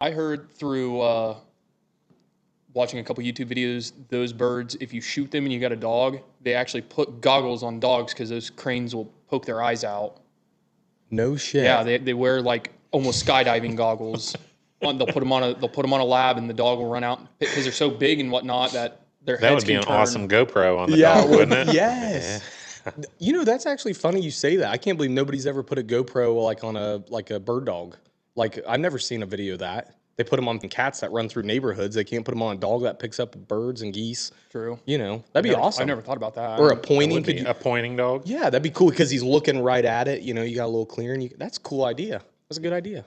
I heard through watching a couple YouTube videos, those birds, if you shoot them and you got a dog, they actually put goggles on dogs because those cranes will poke their eyes out. No shit. Yeah, they wear like almost skydiving goggles. They'll put them on a lab, and the dog will run out because they're so big and whatnot that their That heads would be can an turn. awesome GoPro on the dog, wouldn't it? Yes. You know, that's actually funny you say that. I can't believe nobody's ever put a GoPro like on a bird dog. Like, I've never seen a video of that. They put them on cats that run through neighborhoods. They can't put them on a dog that picks up birds and geese. True. You know, that'd be awesome. I've never thought about that. Or a pointing. A pointing dog? Yeah, that'd be cool because he's looking right at it. You know, you got a little clearing. That's a cool idea. That's a good idea.